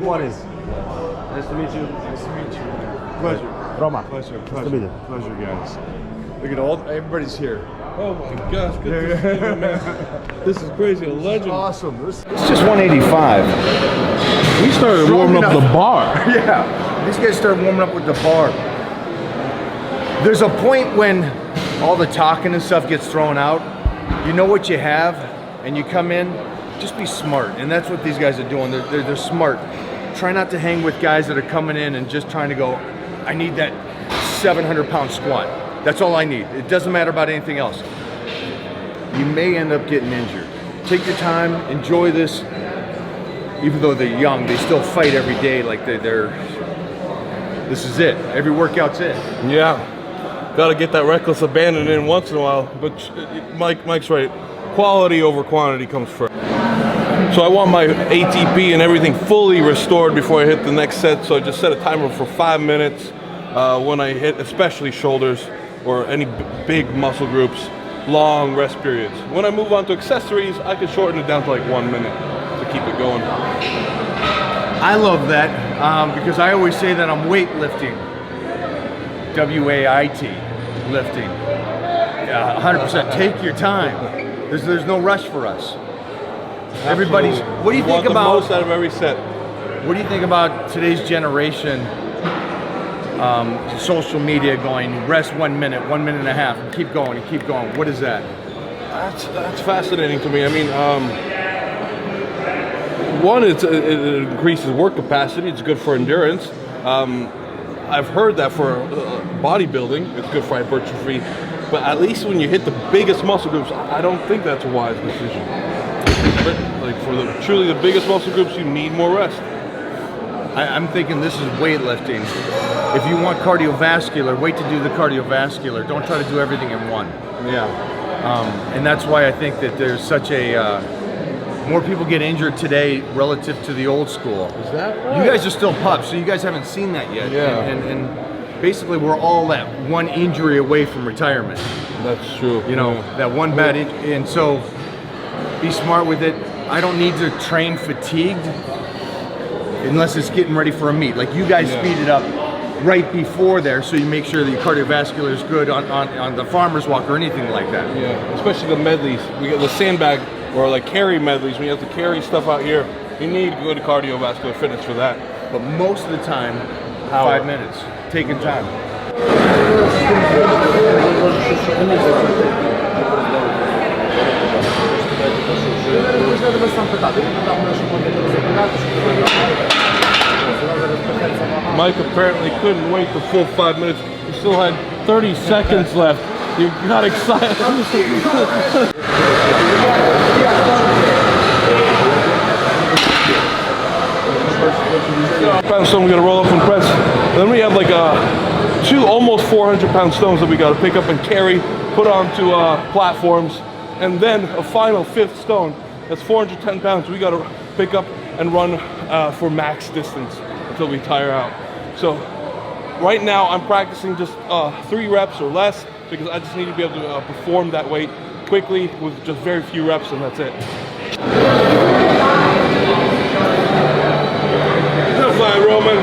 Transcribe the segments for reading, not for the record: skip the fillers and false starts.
Good morning. Nice to meet you. Nice to meet you. Pleasure. Roma. Pleasure. Nice to meet you. Pleasure, guys. Look at everybody's here. Oh my gosh, good to see you, man. This is crazy, a legend. Awesome. It's just 185. We started warming up the bar. Yeah, these guys started warming up with the bar. There's a point when all the talking and stuff gets thrown out. You know what you have, and you come in, just be smart. And that's what these guys are doing. They're smart. Try not to hang with guys that are coming in and just trying to go, I need that 700-pound squat. That's all I need. It doesn't matter about anything else. You may end up getting injured. Take your time, enjoy this. Even though they're young, they still fight every day like this is it. Every workout's it. Yeah, gotta get that reckless abandon in once in a while. But Mike's right. Quality over quantity comes first. So I want my ATP and everything fully restored before I hit the next set. So I just set a timer for 5 minutes when I hit, especially shoulders or any big muscle groups, long rest periods. When I move on to accessories, I can shorten it down to like 1 minute to keep it going. I love that because I always say that I'm weightlifting, W-A-I-T, lifting. 100%. Take your time. There's no rush for us. Everybody's. What do you think about the most out of every set? What do you think about today's generation? Social media going rest 1 minute, 1 minute and a half, and keep going and keep going. What is that? That's fascinating to me. I mean, one, it increases work capacity. It's good for endurance. I've heard that for bodybuilding, it's good for hypertrophy. But at least when you hit the biggest muscle groups, I don't think that's a wise decision. But like for truly the biggest muscle groups, you need more rest. I'm thinking this is weightlifting. If you want cardiovascular, wait to do the cardiovascular. Don't try to do everything in one. Yeah. And that's why I think that there's such a more people get injured today relative to the old school. Is that right? You guys are still pups, so you guys haven't seen that yet. Yeah. And basically, we're all that one injury away from retirement. That's true. You know, that one bad injury. And so, be smart with it. I don't need to train fatigued unless it's getting ready for a meet. Like you guys speed it up right before there, so you make sure that your cardiovascular is good on the farmer's walk or anything like that. Yeah, especially the medleys. We get the sandbag or like carry medleys when you have to carry stuff out here. You need good cardiovascular fitness for that. But most of the time, 5 minutes, taking time. Mike apparently couldn't wait the full 5 minutes. He still had 30 seconds left. You got excited. So we're gonna roll up and press. Then we have like two almost 400-pound stones that we gotta pick up and carry, put onto platforms, and then a final fifth stone that's 410 pounds. We gotta pick up and run for max distance until we tire out. So right now I'm practicing just 3 reps or less because I just need to be able to perform that weight quickly with just very few reps, and that's it. Good fly, Roman.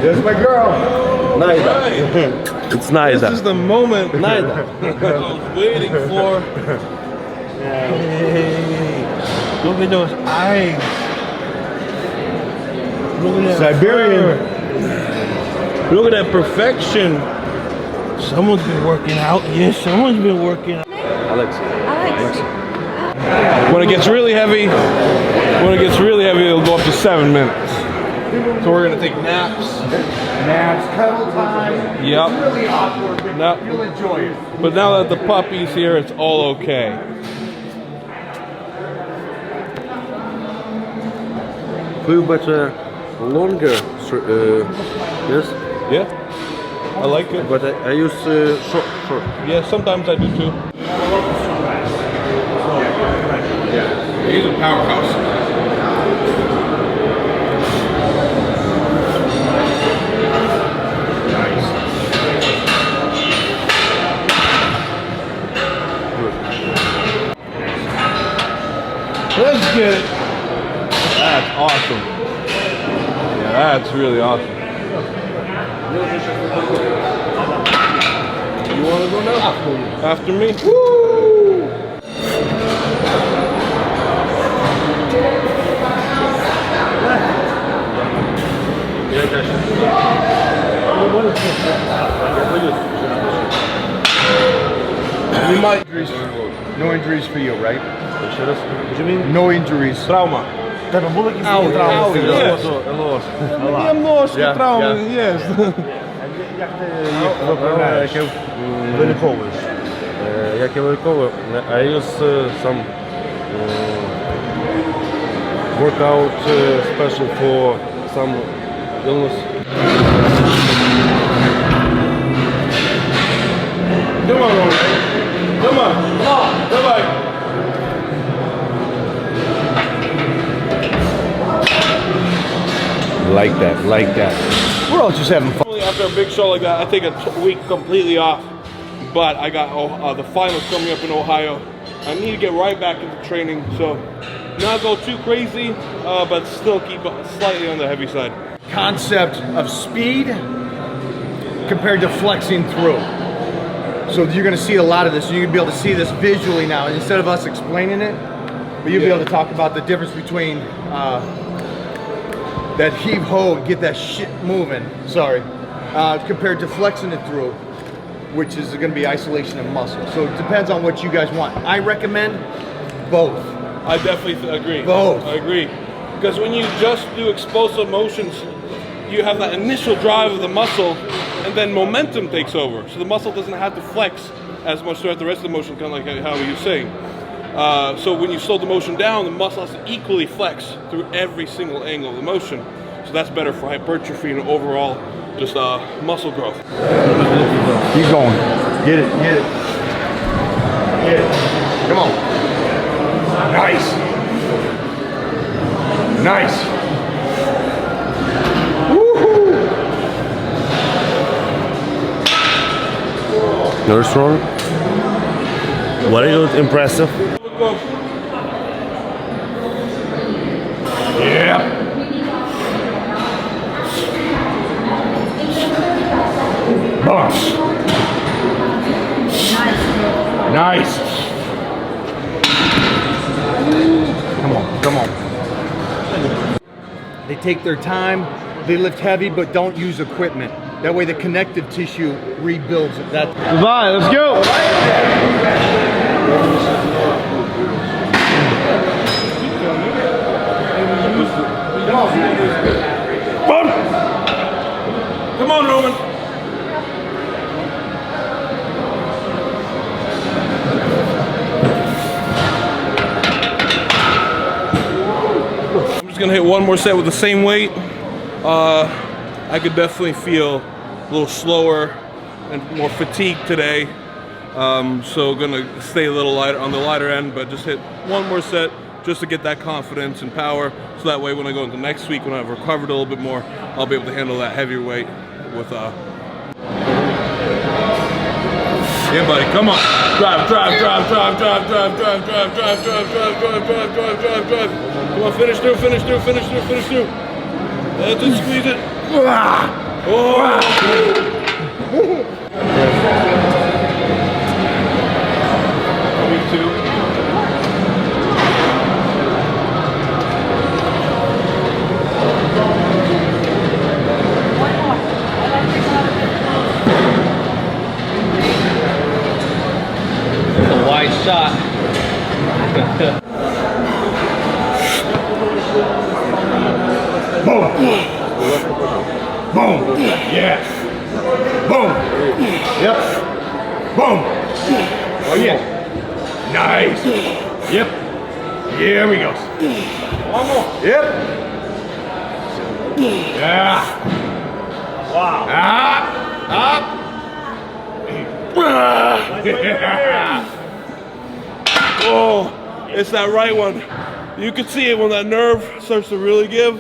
There's my girl. Naida. It's Naida. This is the moment Naida. I was waiting for. Hey, look at those eyes. Look at that Siberian. fur. Look at that perfection. Someone's been working out. Yes, someone's been working out. Alex. When it gets really heavy, it'll go up to 7 minutes. So we're gonna take naps. Naps, cuddle time. Yep. It's really awkward, but Nope. you'll enjoy it. But now that the puppy's here, it's all okay. Flew but longer. Yes. Yeah, I like it. But I use short. Yeah, sometimes I do too. He's a powerhouse. That's awesome. Yeah, that's really awesome. You want to go now? After me? Woo! We might. No injuries for you, right? What do you mean? No injuries. Trauma. Треба було якісь Ау, травми? ау, Серйозно? Є множко Yeah, травм, yeah. yes. Як ти їх виправляєш? Виліковуєш? Як я виліковую, I use some workout special for some illness. Come on, Roman. Come on. Давай. Like that. We're all just having fun. After a big show like that, I take a week completely off. But I got the finals coming up in Ohio. I need to get right back into training, so not go too crazy, but still keep slightly on the heavy side. Concept of speed compared to flexing through. So you're gonna see a lot of this. You're gonna be able to see this visually now. And instead of us explaining it, but you'll be able to talk about the difference between that heave-ho, get that shit moving, compared to flexing it through, which is gonna be isolation of muscle. So it depends on what you guys want. I recommend both. I definitely agree. Both. I agree. Because when you just do explosive motions, you have that initial drive of the muscle, and then momentum takes over. So the muscle doesn't have to flex as much throughout the rest of the motion, kind of like how you were saying. So when you slow the motion down, the muscle has to equally flex through every single angle of the motion. So that's better for hypertrophy and overall just muscle growth. Keep going. Get it. Get it. Get it. Come on. Nice. Nice. Woohoo. You're strong? Very good, impressive. Yeah. Boom. Nice. Come on. They take their time, they lift heavy, but don't use equipment. That way the connective tissue rebuilds it. Goodbye, let's go. Come on, Roman. I'm just gonna hit one more set with the same weight. I could definitely feel a little slower and more fatigued today. So gonna stay a little lighter on the lighter end, but just hit one more set just to get that confidence and power. So that way when I go into next week, when I've recovered a little bit more, I'll be able to handle that heavier weight with yeah, buddy, come on. Drive. Come on, finish through. Let's just squeeze it. Oh. Week 2. Shot. Boom. Boom. Yeah. Boom. Yep. Boom. Oh yeah. Nice. Yep. Here we go. One more. Yep. Yeah. Wow. Up. Yeah. Oh, it's that right one. You can see it when that nerve starts to really give.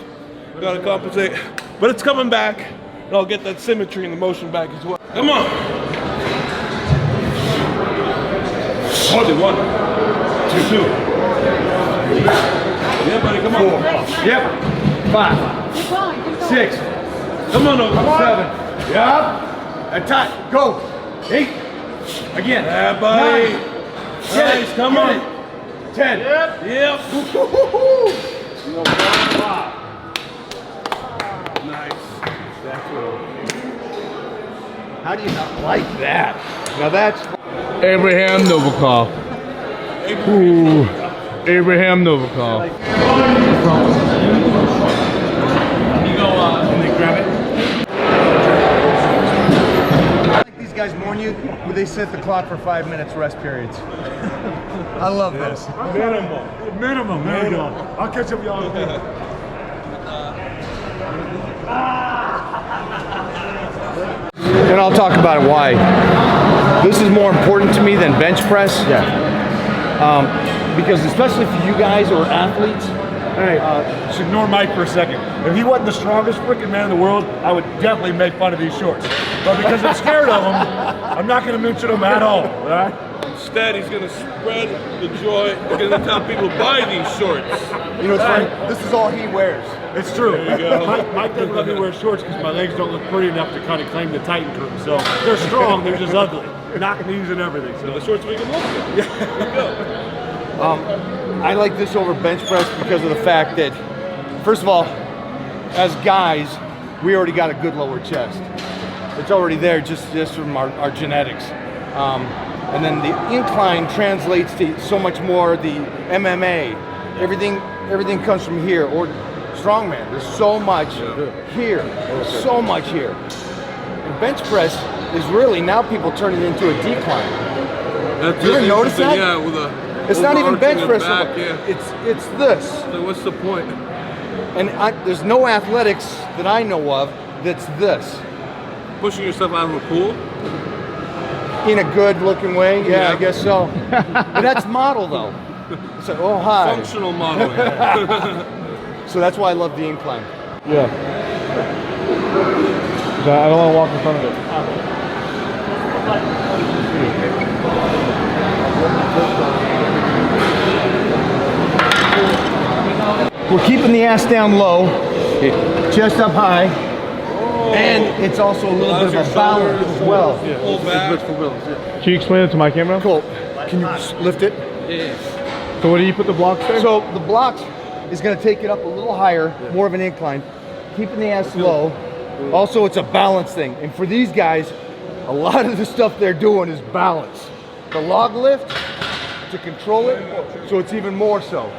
Gotta compensate. But it's coming back, and I'll get that symmetry and the motion back as well. Come on. Hold it. 1, 2, 2. Yeah, buddy, come on. 4. Yep. 5. 6. Come on, over. 7. Yep. Attack. Go. 8. Again. Yeah, buddy. 9. Nice, come on. 10. Yep. Nice. How do you not like that? Now that's Abraham Novikov. Ooh, Abraham Novikov. and they grab it. I like these guys warn you when they set the clock for 5 minutes rest periods. I love this. Minimum. There we go. I'll catch up with y'all. And I'll talk about why. This is more important to me than bench press. Yeah. Because especially for you guys or athletes, Hey, just ignore Mike for a second. If he wasn't the strongest freaking man in the world, I would definitely make fun of these shorts. But because I'm scared of him, I'm not going to mention them at all. All right? Instead, he's going to spread the joy. He's going to tell people buy these shorts. you know, it's funny, this is all he wears. It's true. There you go. Mike doesn't let me wear shorts because my legs don't look pretty enough to kind of claim the Titan crew. So they're strong, they're just ugly. Knock knees and everything. So The shorts make him look good. yeah. I like this over bench press because of the fact that, first of all, as guys, we already got a good lower chest. It's already there just from our genetics. And then the incline translates to so much more the MMA. Everything comes from here, or strongman. There's so much here, so much here. And bench press is really, now people turn it into a decline. That's You ever notice that? Yeah, with a. It's not even bench overarching press. back, yeah. It's this. So what's the point? And there's no athletics that I know of that's this. Pushing yourself out of a pool? In a good looking way, yeah, Yeah. I guess so. But that's model though. So, oh hi. Functional modeling. So that's why I love the incline. Yeah. I don't want to walk in front of it. We're keeping the ass down low, chest up high, and it's also a little bit of a balance as well. Pull back. Can you explain it to my camera? Cool. Can you just lift it? Yeah. So what do you put the blocks there? So the block is going to take it up a little higher, more of an incline, keeping the ass low. Also, it's a balance thing. And for these guys, a lot of the stuff they're doing is balance. The log lift, to control it, so it's even more so.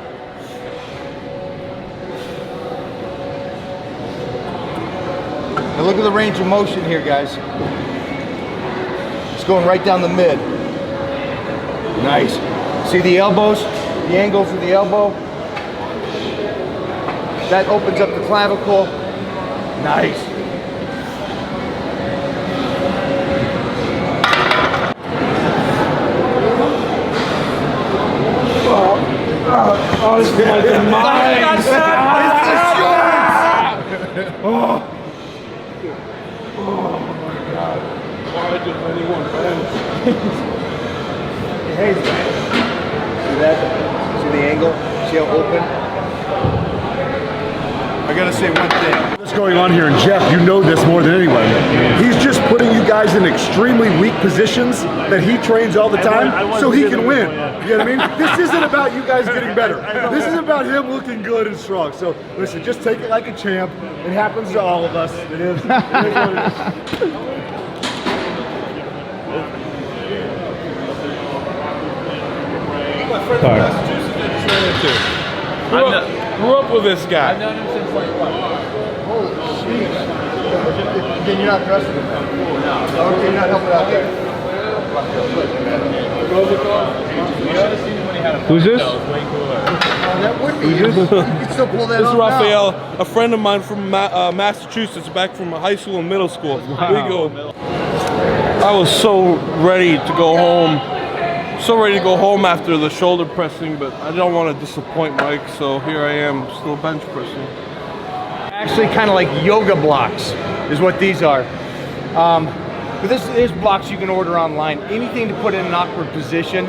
Now look at the range of motion here, guys. It's going right down the mid. Nice. See the elbows? The angles of the elbow? That opens up the clavicle. Nice. Oh, this is my demise. Why did anyone bench? Hey, see that? See the angle? See how open? I gotta say one thing. What's going on here? And Jeff, you know this more than anyone. He's just putting you guys in extremely weak positions that he trains all the time so he can win. You know what I mean? This isn't about you guys getting better. This is about him looking good and strong. So listen, just take it like a champ. It happens to all of us. It is what it is. My friend from Massachusetts I just ran into. Grew up with this guy. Holy shit. Then you're not dressing him. No. Okay, you're not helping out there. Who's this? That would be. You can still pull that This is off now. Raphael, a friend of mine from Massachusetts, back from high school and middle school. We go. I was so ready to go home. So ready to go home after the shoulder pressing, but I don't want to disappoint Mike, so here I am, still bench pressing. Actually, kind of like yoga blocks is what these are. But there's blocks you can order online. Anything to put in an awkward position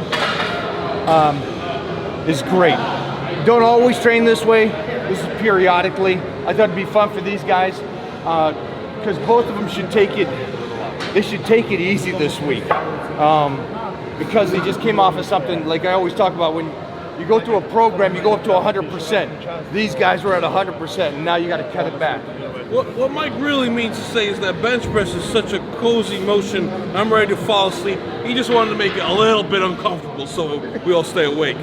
is great. Don't always train this way. This is periodically. I thought it'd be fun for these guys because both of them should take it. They should take it easy this week because they just came off of something like I always talk about when you go through a program, you go up to 100%. These guys were at 100%, and now you got to cut it back. What Mike really means to say is that bench press is such a cozy motion. I'm ready to fall asleep. He just wanted to make it a little bit uncomfortable so we all stay awake.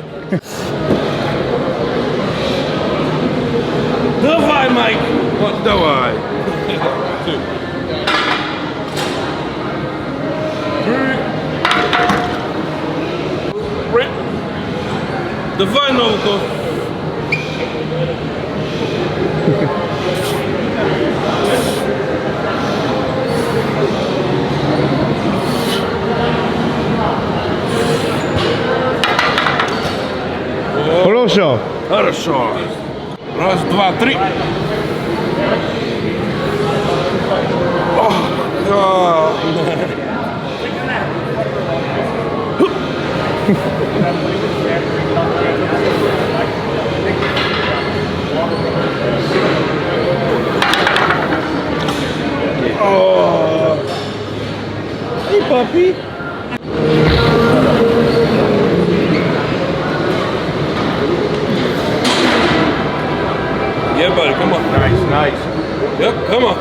Давай, Mike! What? Давай. 2. 3. Давай, Новиков. Хорошо. Хорошо. Раз, два, три. Hey, puppy. Yeah, buddy, come on. Nice. Yep, come on.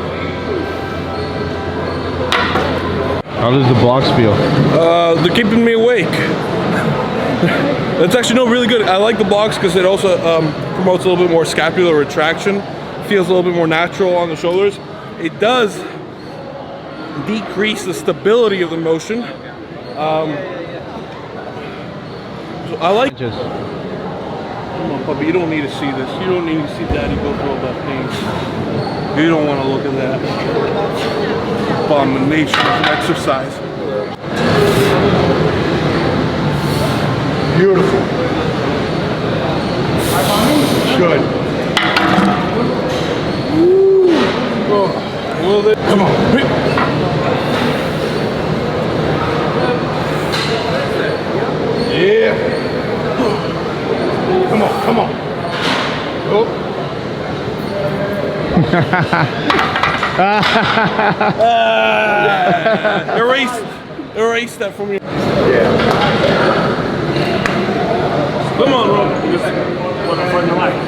How does the blocks feel? They're keeping me awake. That's actually really good. I like the blocks because it also promotes a little bit more scapular retraction. Feels a little bit more natural on the shoulders. It does decrease the stability of the motion. So I like. Just Come on, puppy, you don't need to see this. You don't need to see Daddy go through all that pain. You don't want to look at that abomination of an exercise. Beautiful. Good. Well, come on. Yeah. Come on, come on. Oh. Erase that from you. Yeah. Come on, Rob. What a fun life.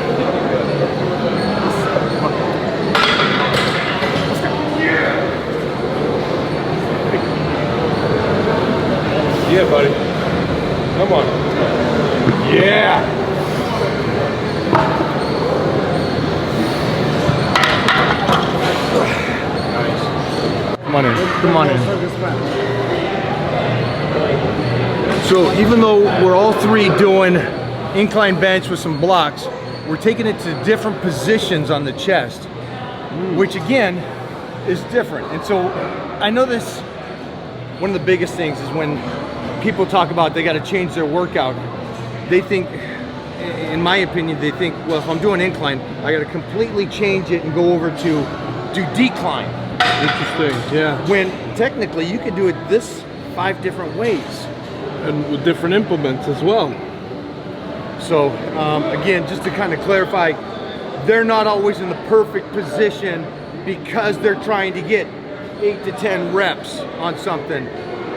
Yeah, buddy. Come on. Yeah. Come on in. Come on in. So even though we're all three doing incline bench with some blocks, we're taking it to different positions on the chest, which again is different. And so I know this, one of the biggest things is when people talk about they got to change their workout, they think, in my opinion, they think, well, if I'm doing incline, I got to completely change it and go over to do decline. Interesting, yeah. When technically you could do it this 5 different ways. And with different implements as well. So again, just to kind of clarify, they're not always in the perfect position because they're trying to get 8 to 10 reps on something.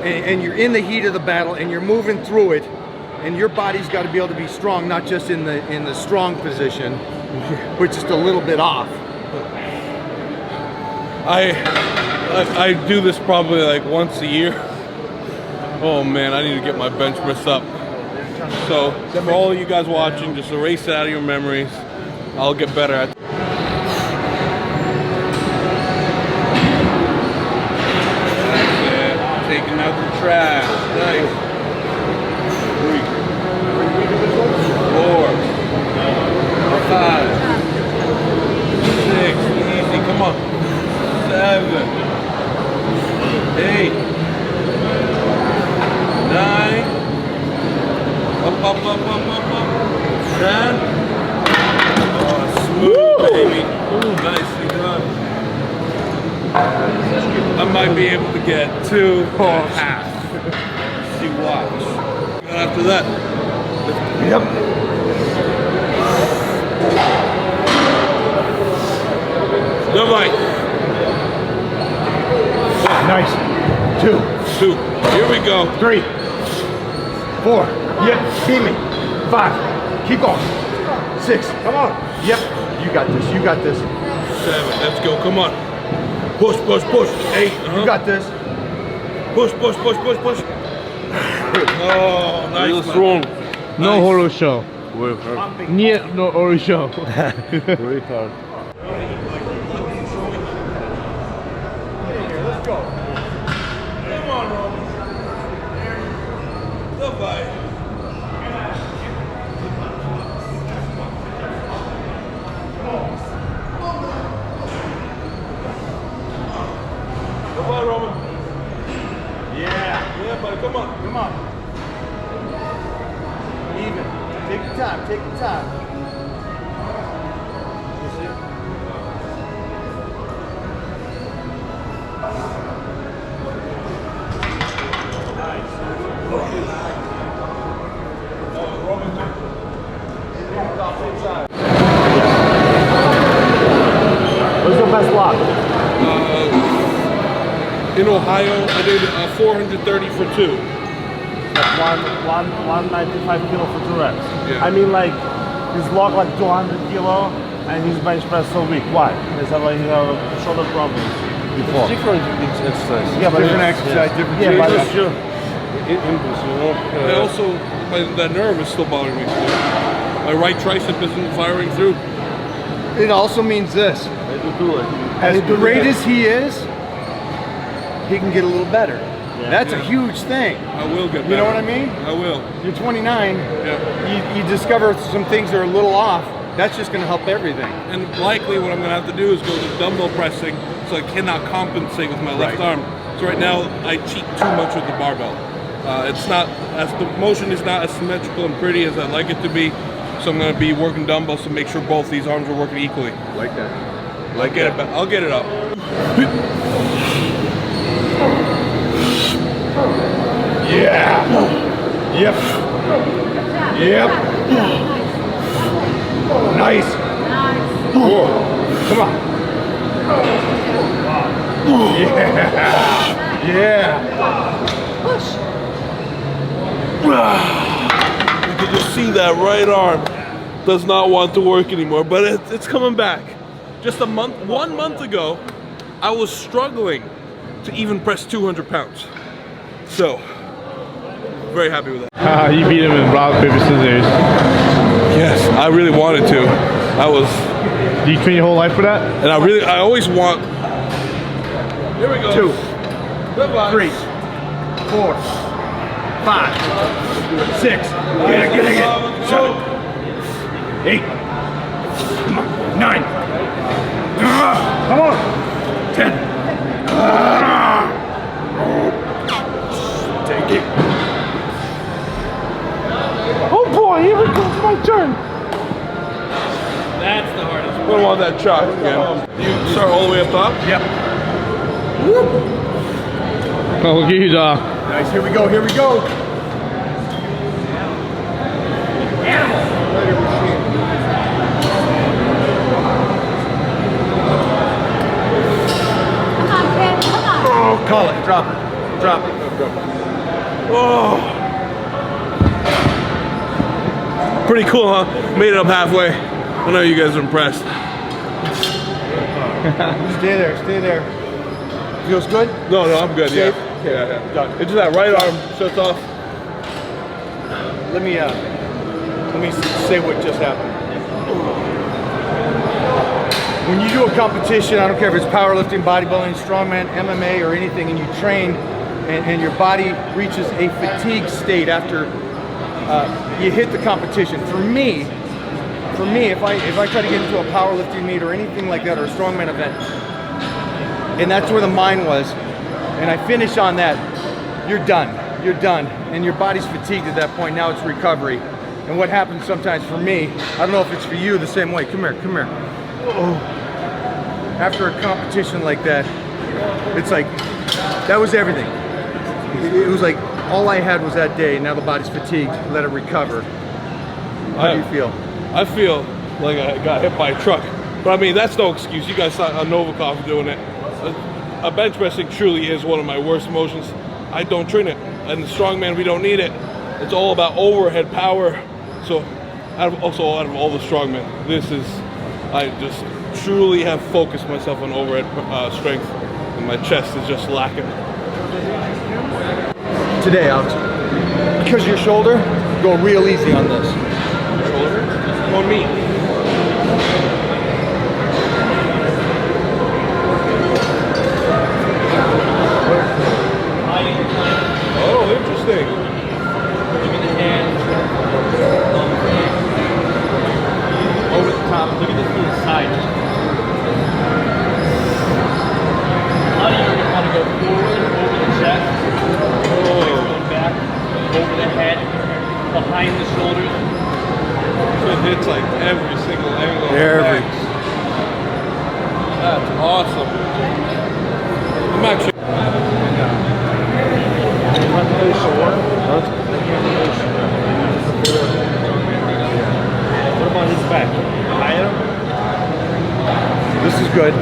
And you're in the heat of the battle and you're moving through it, and your body's got to be able to be strong, not just in the strong position, which is just a little bit off. I do this probably like once a year. Oh man, I need to get my bench press up. So for all of you guys watching, just erase it out of your memories. I'll get better at it. Taking out the trash. Nice. 3, 4, 5, 6. Easy. Come on. 7, 8, 9. Up. 10. Oh, smooth, baby. Ooh, nicely done. I might be able to get 2 or half. See, watch. And after that, Yep. Давай. Nice. 2. 2. Here we go. 3. 4. Yep. Beat me. 5. Keep going. 6. Come on. Yep. You got this. You got this. 7. Let's go. Come on. Push, push, push. 8. You got this. Push, push, push, push, push. Oh, nice. Strong. No hollow show. Work hard. No hollow show. Very hard. Let's go. Come on, Roman. Давай. Давай, Roman. Yeah. Yeah, buddy, come on. Come on. Even. Take your time. Take your time. What's your best lock? In Ohio, I did 430 for 2. Like 195 kilo for 2 reps. Yeah. I mean, like, he's logged like 200 kilo and his bench press so weak. Why? He's have like shoulder problems before. Different exercise. Yeah, but Different it's- exercise, different Yeah, but changes. it's sure. Impulse, you know. And also, that nerve is still bothering me. My right tricep isn't firing through. It also means this. I do like. As great as he is, he can get a little better. That's a huge thing. I will get better. You know what I mean? I will. You're 29. Yeah. You discover some things that are a little off. That's just going to help everything. And likely what I'm going to have to do is go to dumbbell pressing, so I cannot compensate with my left arm. So right now I cheat too much with the barbell. It's not, as the motion is not as symmetrical and pretty as I'd like it to be. So I'm going to be working dumbbells to make sure both these arms are working equally. Like that. I'll get it up. Yeah. Yep. Yep. Nice. Oh, come on. Yeah. Yeah. You can just see that right arm does not want to work anymore, but it's coming back. Just 1 month ago, I was struggling to even press 200 pounds. So, very happy with that. You beat him in rock, paper, scissors. Yes, I really wanted to. Do you train your whole life for that? And I always want. Here we go. 2, Goodbye. 3, 4, 5, 6. Get it. 7, 8. Come on. 9. Come on. 10. Take it. Oh boy, here it comes my turn. That's the hardest. I don't want that chalk again. You start all the way up top? Yep. Oh, look at you, dog. Nice. Here we go. Here we go. Come on, Ken, come on. Oh, call it. Drop it. Drop it. Oh. Pretty cool, huh? Made it up halfway. I know you guys are impressed. Stay there. Stay there. Feels good? No, I'm good. Safe? Yeah. Okay. Yeah. Done. It's just that right arm shuts off. Let me say what just happened. When you do a competition, I don't care if it's powerlifting, bodybuilding, strongman, MMA, or anything, and you train, and your body reaches a fatigue state after you hit the competition. For me, if I try to get into a powerlifting meet or anything like that, or a strongman event, and that's where the mind was, and I finish on that, you're done. You're done, and your body's fatigued at that point. Now it's recovery. And what happens sometimes for me, I don't know if it's for you the same way. Come here, come here. Oh. After a competition like that, it's like, that was everything. It was like, all I had was that day. Now the body's fatigued. Let it recover. How do you feel? I feel like I got hit by a truck. But I mean, that's no excuse. You guys saw Novikov doing it. A bench pressing truly is one of my worst motions. I don't train it. And the strongman, we don't need it. It's all about overhead power. So out of all the strongmen, I just truly have focused myself on overhead strength, and my chest is just lacking. Today, Alex, because of your shoulder, go real easy on this. Shoulder? On me. Oh, interesting. Look at the hands. Over the top. Look at this to the side. How do you want to go forward, over the chest, going back, over the head, behind the shoulders? So it hits like every single angle. Every. That's awesome. I'm actually. What about his back? Higher? This is good.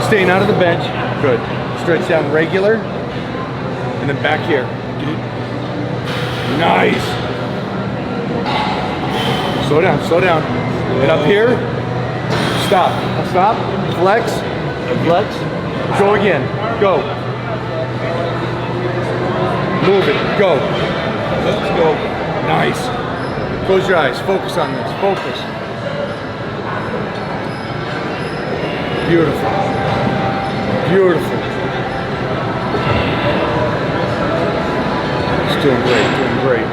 Staying out of the bench. Good. Stretch down regular. And then back here. Nice. Slow down, slow down. And up here. Stop. Stop. Flex. Flex. Go again. Go. Move it. Go. Let's go. Nice. Close your eyes. Focus on this. Focus. Beautiful. Beautiful. It's doing great. Doing great.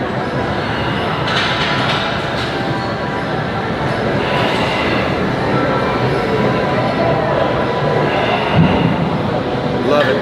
Love it.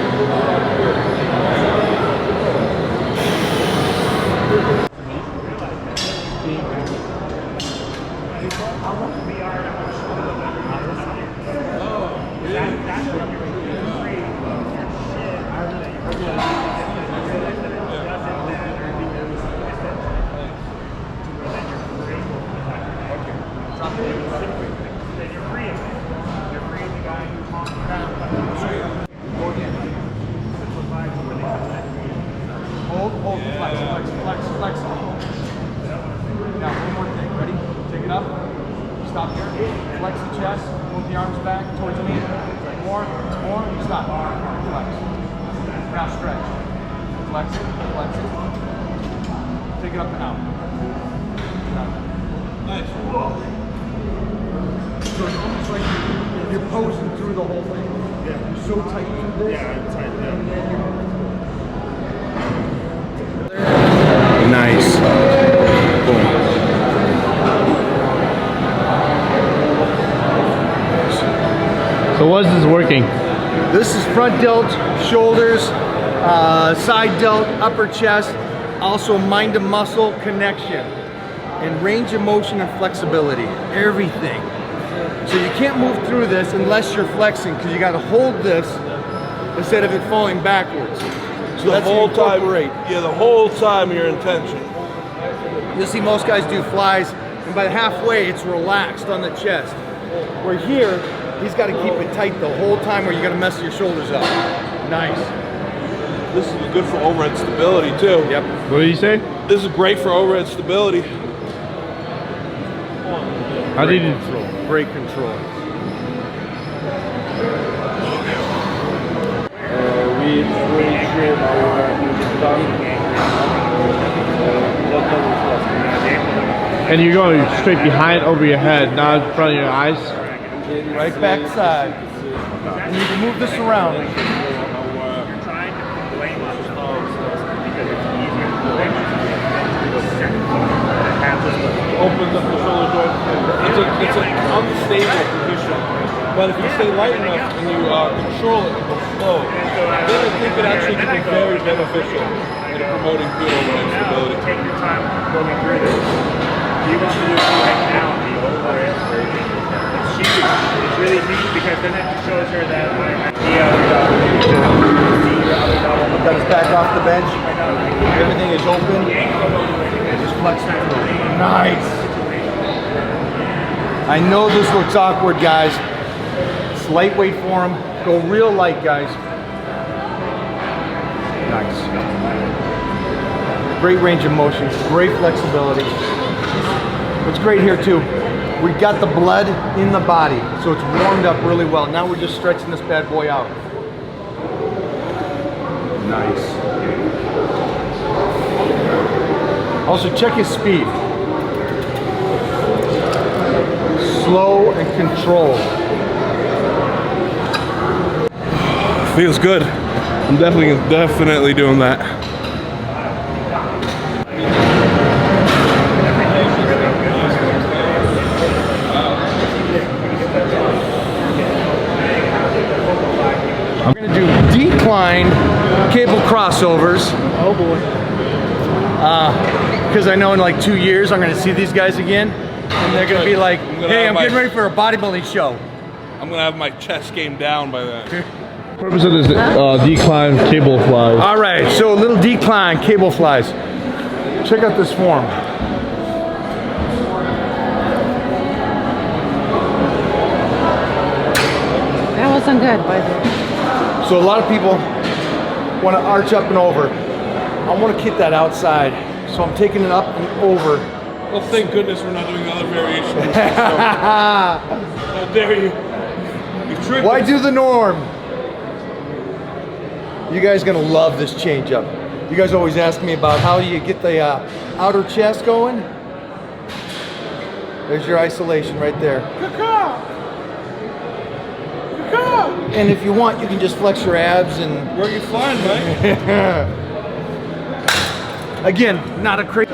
Hold, flex, flex, flex, flex. Now, one more thing. Ready? Take it up. Stop here. Flex the chest. Move the arms back towards me. More. Stop. Flex. Now stretch. Flex it. Flex it. Take it up and out. Nice. So it's almost like you're posing through the whole thing. Yeah. You're so tight through this. Yeah, I'm tight. Yeah. Nice. Boom. So what is this working? This is front delt, shoulders, side delt, upper chest, also mind to muscle connection, and range of motion and flexibility. Everything. So you can't move through this unless you're flexing, because you got to hold this instead of it falling backwards. So The whole time, the whole time your intention. You'll see most guys do flies, and by halfway it's relaxed on the chest. Where here, he's got to keep it tight the whole time, or you're gonna mess your shoulders up. Nice. This is good for overhead stability too. Yep. What did you say? This is great for overhead stability. How did you? Great control. We train our And you're going straight behind over your head, not in front of your eyes. Right back side. And you can move this around. You're trying to blame us because it's easier to blame Opens up the shoulder joint. It's an unstable position. But if you stay light enough and you control it and go slow, then I think it actually can be very beneficial in promoting good overhead stability. Take your time going through this. You want to do it right now, the overhead version. It's huge. It's really neat because then it shows her that Got his back off the bench. Everything is open. Just flex it through. Nice. I know this looks awkward, guys. It's lightweight for him. Go real light, guys. Nice. Great range of motion, great flexibility. What's great here too, we got the blood in the body, so it's warmed up really well. Now we're just stretching this bad boy out. Nice. Also check his speed. Slow and controlled. Feels good. I'm definitely doing that. I'm gonna do decline cable crossovers. Oh boy. Because I know in like 2 years I'm gonna see these guys again, and they're gonna be like, "Hey, I'm getting ready for a bodybuilding show." I'm gonna have my chest game down by then. Purpose of this decline cable flies. All right, so a little decline cable flies. Check out this form. That wasn't good, but So a lot of people want to arch up and over. I want to kick that outside, so I'm taking it up and over. Well, thank goodness we're not doing other variations. How dare you? You tricked Why us. do the norm? You guys gonna love this change up. You guys always ask me about how you get the outer chest going. There's your isolation right there. And if you want, you can just flex your abs and Where are you flying, Mike? again, not a crazy.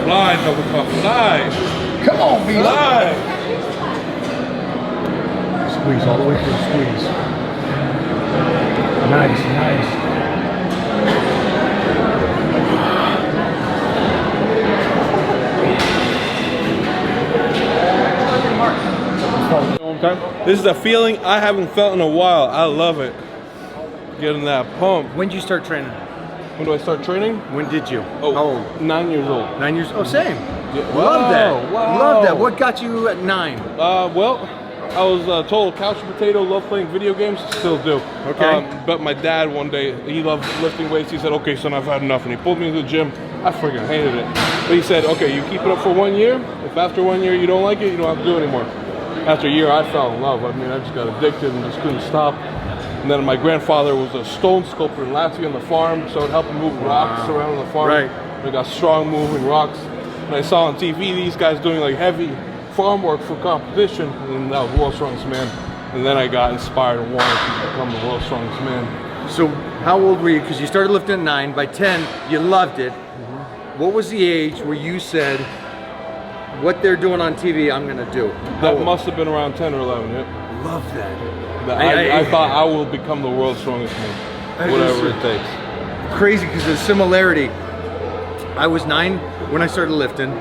Fly, double cup, fly. Come on, Vila. Fly. Squeeze all the way through. Squeeze. Nice, nice. This is a feeling I haven't felt in a while. I love it. Getting that pump. When did you start training? When do I start training? When did you? Oh, How old? 9 years old. 9 years. Oh, same. Yeah. Love that. Wow. Love that. What got you at 9? Well, I was a total couch potato, love playing video games, still do. Okay. But my dad one day, he loved lifting weights. He said, "Okay, son, I've had enough." And he pulled me into the gym. I freaking hated it. But he said, "Okay, you keep it up for 1 year. If after 1 year you don't like it, you don't have to do it anymore." After a year, I fell in love. I mean, I just got addicted and just couldn't stop. And then my grandfather was a stone sculptor in Latvia on the farm, so I'd help him move rocks around the farm. Right. We got strong moving rocks. And I saw on TV these guys doing like heavy farm work for competition, and that was World's Strongest Man. And then I got inspired and wanted to become the World's Strongest Man. So how old were you? Because you started lifting at 9. By 10, you loved it. What was the age where you said, what they're doing on TV, I'm gonna do? That must have been around 10 or 11, yeah. Love that. I thought I will become the world's strongest man, whatever it takes. Crazy because the similarity. I was 9 when I started lifting,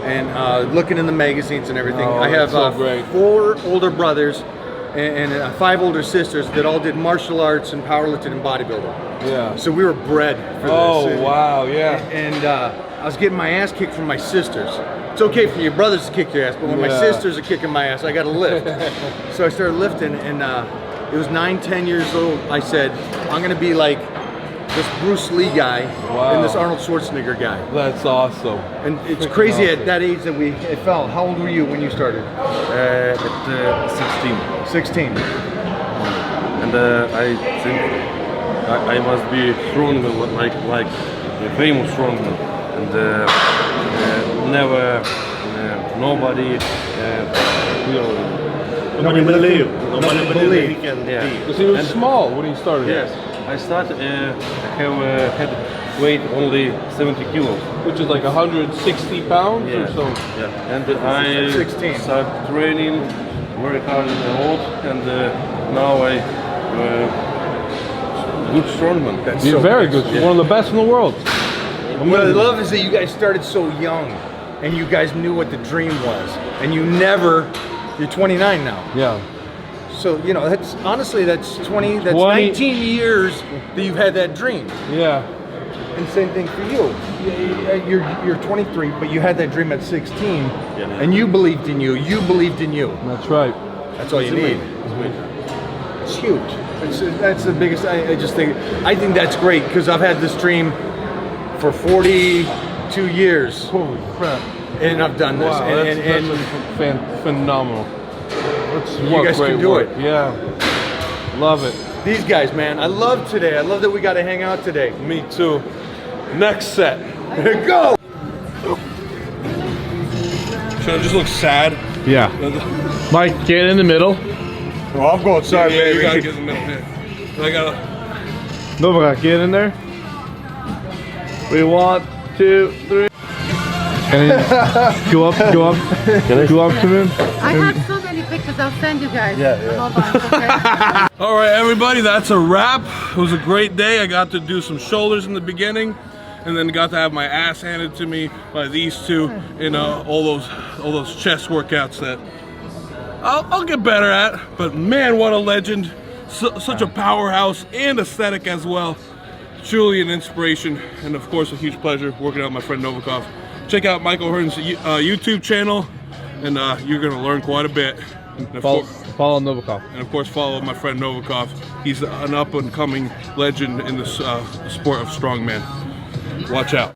and looking in the magazines and everything. Oh, I have that's so great. 4 older brothers and 5 older sisters that all did martial arts and powerlifting and bodybuilding. Yeah. So we were bred for Oh, this. wow, yeah. And I was getting my ass kicked from my sisters. It's okay for your brothers to kick your ass, but when my Yeah. sisters are kicking my ass, I gotta lift. So I started lifting, and it was 9, 10 years old. I said, I'm gonna be like this Bruce Lee guy and this Arnold Schwarzenegger guy. That's awesome. And it's Freaking crazy awesome. at that age that it fell. How old were you when you started? At 16. 16. And I think I must be stronger, like a famous strongman. And never, nobody will. Nobody believe. Nobody believe he can Yeah. be. Because he was small when he started. Yes, I started. I have had weight only 70 kilos. Which is like 160 pounds or so. Yeah. And I 16. started training very hard in the old, and now I good strongman. You're very good. You're one of the best in the world. What I love is that you guys started so young, and you guys knew what the dream was, and you're 29 now. Yeah. So, you know, that's honestly, that's 20, that's 20. 19 years that you've had that dream. Yeah. And same thing for you. You're 23, but you had that dream at 16, and you believed in you. You believed in you. That's right. That's all you need. It's huge. That's the biggest. I think that's great because I've had this dream for 42 years. Holy crap. And I've done this. Wow, that's phenomenal. That's you guys can do it. Yeah. Love it. These guys, man. I love today. I love that we got to hang out today. Me too. Next set. Go! Should I just look sad? Yeah. Mike, get in the middle. Oh, I'm going sorry, Yeah, baby. you gotta get in the middle here. I gotta. Novak, get in there. We 1, 2, 3. Can you go up to him? I have so many pictures. I'll send you guys. Hold on, okay? All right, everybody, that's a wrap. It was a great day. I got to do some shoulders in the beginning, and then got to have my ass handed to me by these two in all those chest workouts that I'll get better at. But man, what a legend! Such a powerhouse and aesthetic as well. Truly an inspiration, and of course a huge pleasure working out with my friend Novikov. Check out Michael Hearn's YouTube channel, and you're gonna learn quite a bit. And Follow Novikov. And of course, follow my friend Novikov. He's an up-and-coming legend in the sport of strongman. Watch out.